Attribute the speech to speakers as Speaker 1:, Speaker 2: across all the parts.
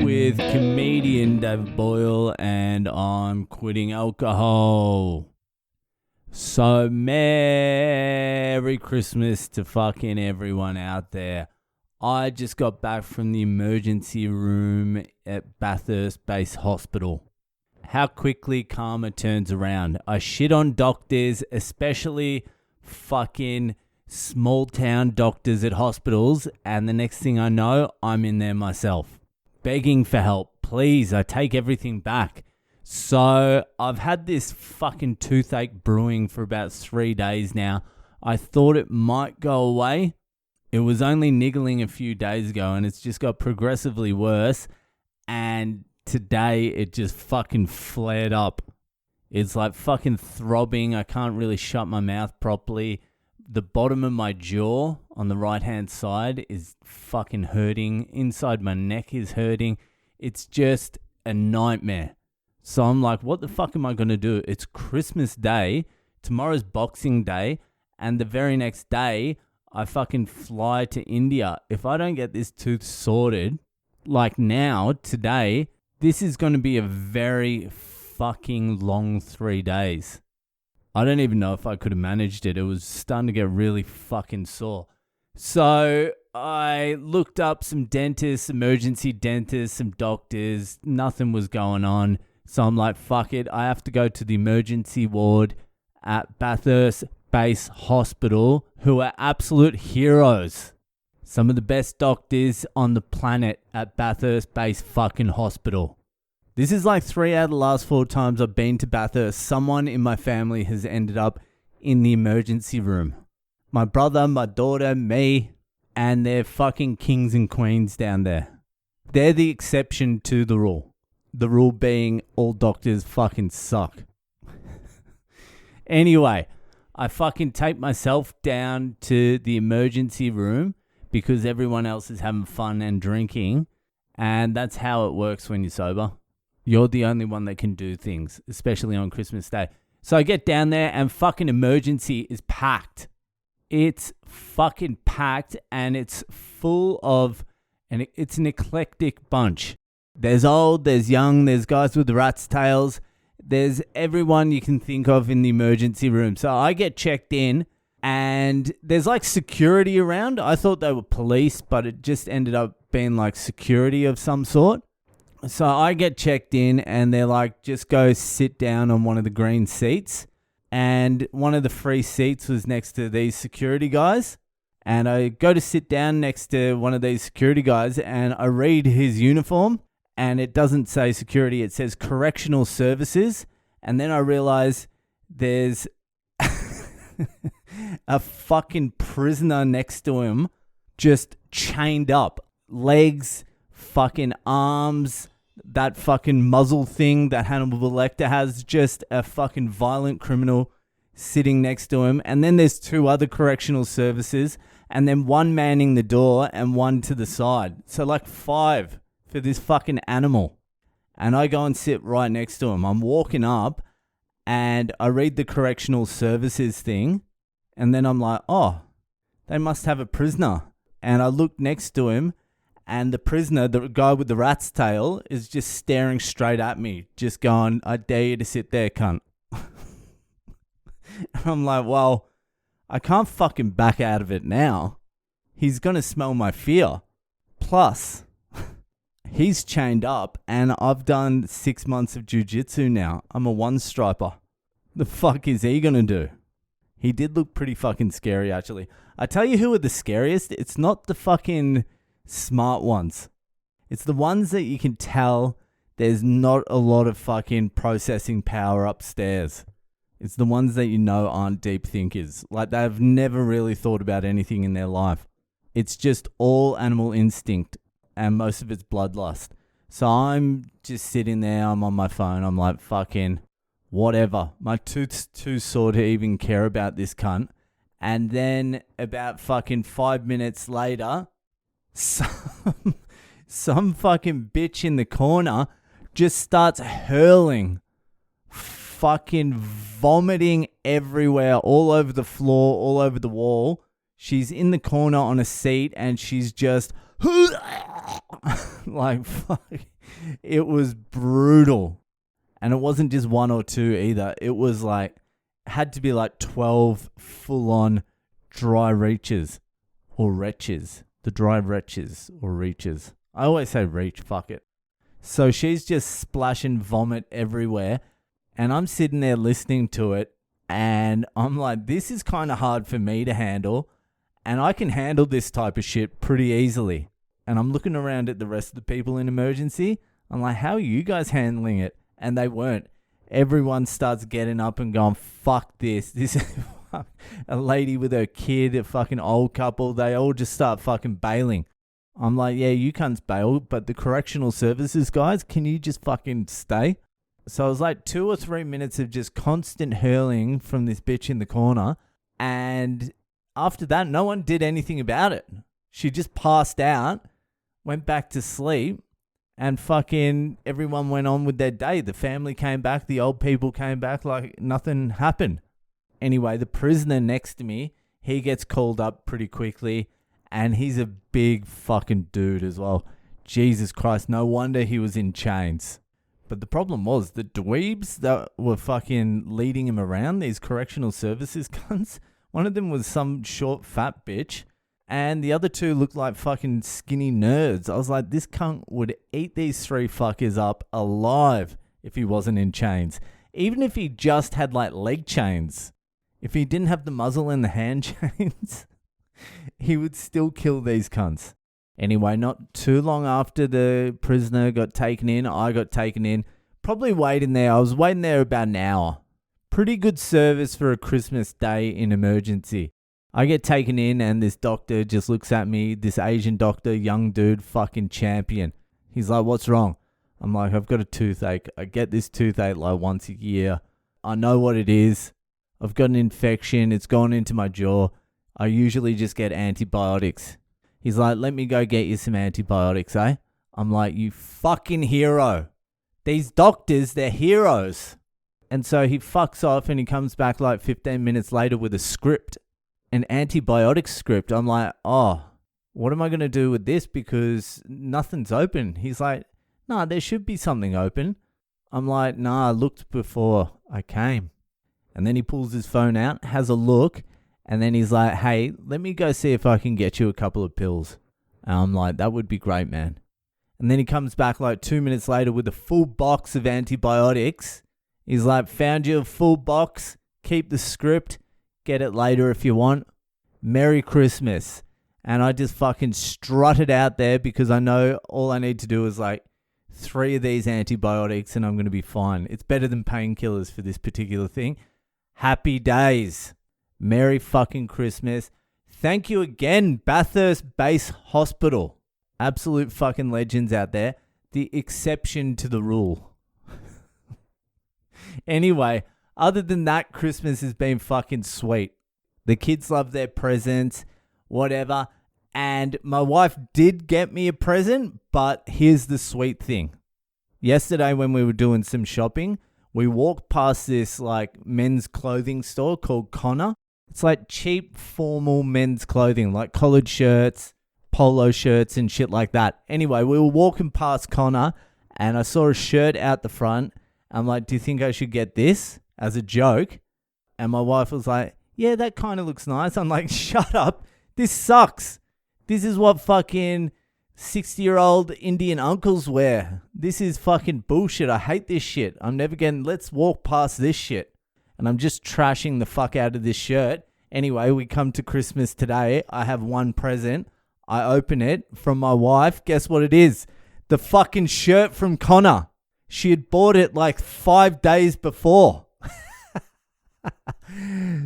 Speaker 1: with comedian David Boyle, and I'm quitting alcohol. So Merry Christmas to fucking everyone out there. I just got back from the emergency room at Bathurst Base Hospital. How quickly karma turns around. I shit on doctors, especially fucking small town doctors at hospitals, and the next thing I know, I'm in there myself, begging for help. Please, I take everything back. So I've had this fucking toothache brewing for about 3 days now. I thought it might go away. It was only niggling a few days ago, and it's just got progressively worse. And today it just fucking flared up. It's like fucking throbbing. I can't really shut my mouth properly. The bottom of my jaw on the right hand side is fucking hurting. Inside my neck is hurting. It's just a nightmare. So I'm like, what the fuck am I going to do? It's Christmas Day. Tomorrow's Boxing Day. And the very next day, I fucking fly to India. If I don't get this tooth sorted, like now, today, this is going to be a very fucking long 3 days. I don't even know if I could have managed it. It was starting to get really fucking sore. So I looked up some dentists, emergency dentists, some doctors. Nothing was going on. So I'm like, fuck it. I have to go to the emergency ward at Bathurst Base Hospital, who are absolute heroes. Some of the best doctors on the planet at Bathurst Base fucking Hospital. This is like 3 out of the last 4 times I've been to Bathurst. Someone in my family has ended up in the emergency room. My brother, my daughter, me, and they're fucking kings and queens down there. They're the exception to the rule. The rule being all doctors fucking suck. Anyway, I fucking take myself down to the emergency room because everyone else is having fun and drinking. And that's how it works when you're sober. You're the only one that can do things, especially on Christmas Day. So I get down there and fucking emergency is packed. It's fucking packed and it's full of, and it's an eclectic bunch. There's old, there's young, there's guys with the rat's tails. There's everyone you can think of in the emergency room. So I get checked in and there's like security around. I thought they were police, but it just ended up being like security of some sort. So I get checked in and they're like, just go sit down on one of the green seats. And one of the free seats was next to these security guys. And I go to sit down next to one of these security guys and I read his uniform and it doesn't say security. It says correctional services. And then I realize there's a fucking prisoner next to him just chained up. Legs, fucking arms, that fucking muzzle thing that Hannibal Lecter has, just a fucking violent criminal sitting next to him. And then there's 2 other correctional services and then one manning the door and one to the side. So like 5 for this fucking animal. And I go and sit right next to him. I'm walking up and I read the correctional services thing and then I'm like, oh, they must have a prisoner. And I look next to him. And the prisoner, the guy with the rat's tail, is just staring straight at me, just going, I dare you to sit there, cunt. I'm like, well, I can't fucking back out of it now. He's going to smell my fear. Plus, he's chained up and I've done 6 months of jiu-jitsu now. I'm a one-striper. The fuck is he going to do? He did look pretty fucking scary, actually. I tell you who are the scariest. It's not the fucking smart ones. It's the ones that you can tell there's not a lot of fucking processing power upstairs. It's the ones that you know aren't deep thinkers. Like they've never really thought about anything in their life. It's just all animal instinct and most of it's bloodlust. So I'm just sitting there, I'm on my phone, I'm like fucking whatever. My tooth's too sore to even care about this cunt. And then about fucking 5 minutes later, some fucking bitch in the corner just starts hurling, fucking vomiting everywhere, all over the floor, all over the wall. She's in the corner on a seat and she's just like, fuck. It was brutal. And it wasn't just one or two either. It was like, had to be like 12 full-on dry reaches or retches. The dry retches or reaches. I always say reach, fuck it. So she's just splashing vomit everywhere. And I'm sitting there listening to it. And I'm like, this is kind of hard for me to handle. And I can handle this type of shit pretty easily. And I'm looking around at the rest of the people in emergency. I'm like, how are you guys handling it? And they weren't. Everyone starts getting up and going, fuck this. This is a lady with her kid, a fucking old couple. They all just start fucking bailing. I'm like, yeah, you cunts bail, but the correctional services guys, can you just fucking stay? So it was like 2 or 3 minutes of just constant hurling from this bitch in the corner. And after that, no one did anything about it. She just passed out, went back to sleep, and fucking everyone went on with their day. The family came back, the old people came back like nothing happened. Anyway, the prisoner next to me, he gets called up pretty quickly, and he's a big fucking dude as well. Jesus Christ, no wonder he was in chains. But the problem was the dweebs that were fucking leading him around, these correctional services cunts, one of them was some short fat bitch, and the other two looked like fucking skinny nerds. I was like, this cunt would eat these 3 fuckers up alive if he wasn't in chains. Even if he just had like leg chains. If he didn't have the muzzle and the hand chains, he would still kill these cunts. Anyway, not too long after the prisoner got taken in, I got taken in. Probably waiting there. I was waiting there about an hour. Pretty good service for a Christmas day in emergency. I get taken in and this doctor just looks at me, this Asian doctor, young dude, fucking champion. He's like, what's wrong? I'm like, I've got a toothache. I get this toothache like once a year. I know what it is. I've got an infection. It's gone into my jaw. I usually just get antibiotics. He's like, let me go get you some antibiotics, eh? I'm like, you fucking hero. These doctors, they're heroes. And so he fucks off and he comes back like 15 minutes later with a script, an antibiotic script. I'm like, oh, what am I going to do with this? Because nothing's open. He's like, nah, there should be something open. I'm like, nah, I looked before I came. And then he pulls his phone out, has a look, and then he's like, hey, let me go see if I can get you a couple of pills. And I'm like, that would be great, man. And then he comes back like 2 minutes later with a full box of antibiotics. He's like, found you a full box. Keep the script. Get it later if you want. Merry Christmas. And I just fucking strutted out there because I know all I need to do is like 3 of these antibiotics and I'm going to be fine. It's better than painkillers for this particular thing. Happy days. Merry fucking Christmas. Thank you again, Bathurst Base Hospital. Absolute fucking legends out there. The exception to the rule. Anyway, other than that, Christmas has been fucking sweet. The kids love their presents, whatever. And my wife did get me a present, but here's the sweet thing. Yesterday when we were doing some shopping, we walked past this like men's clothing store called Connor. It's like cheap formal men's clothing, like collared shirts, polo shirts and shit like that. Anyway, we were walking past Connor and I saw a shirt out the front. I'm like, do you think I should get this as a joke? And my wife was like, yeah, that kind of looks nice. I'm like, shut up. This sucks. This is what fucking 60-year-old Indian uncles wear. This is fucking bullshit. I hate this shit. I'm never getting, let's walk past this shit. And I'm just trashing the fuck out of this shirt. Anyway, we come to Christmas today. I have one present. I open it from my wife. Guess what it is? The fucking shirt from Connor. She had bought it like 5 days before.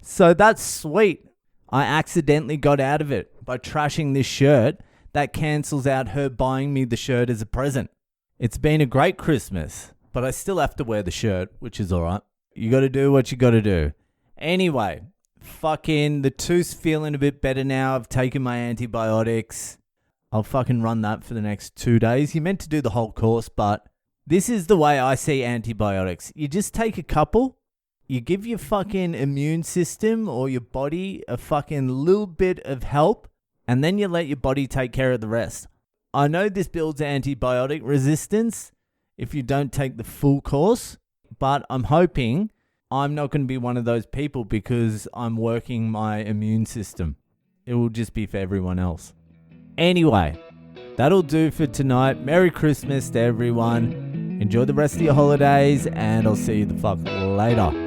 Speaker 1: So that's sweet. I accidentally got out of it by trashing this shirt. That cancels out her buying me the shirt as a present. It's been a great Christmas, but I still have to wear the shirt, which is all right. You got to do what you got to do. Anyway, fucking the tooth's feeling a bit better now. I've taken my antibiotics. I'll fucking run that for the next 2 days. You're meant to do the whole course, but this is the way I see antibiotics. You just take a couple You give your fucking immune system or your body a fucking little bit of help, and then you let your body take care of the rest. I know this builds antibiotic resistance if you don't take the full course, but I'm hoping I'm not going to be one of those people because I'm working my immune system. It will just be for everyone else. Anyway, that'll do for tonight. Merry Christmas to everyone. Enjoy the rest of your holidays, and I'll see you the fuck later.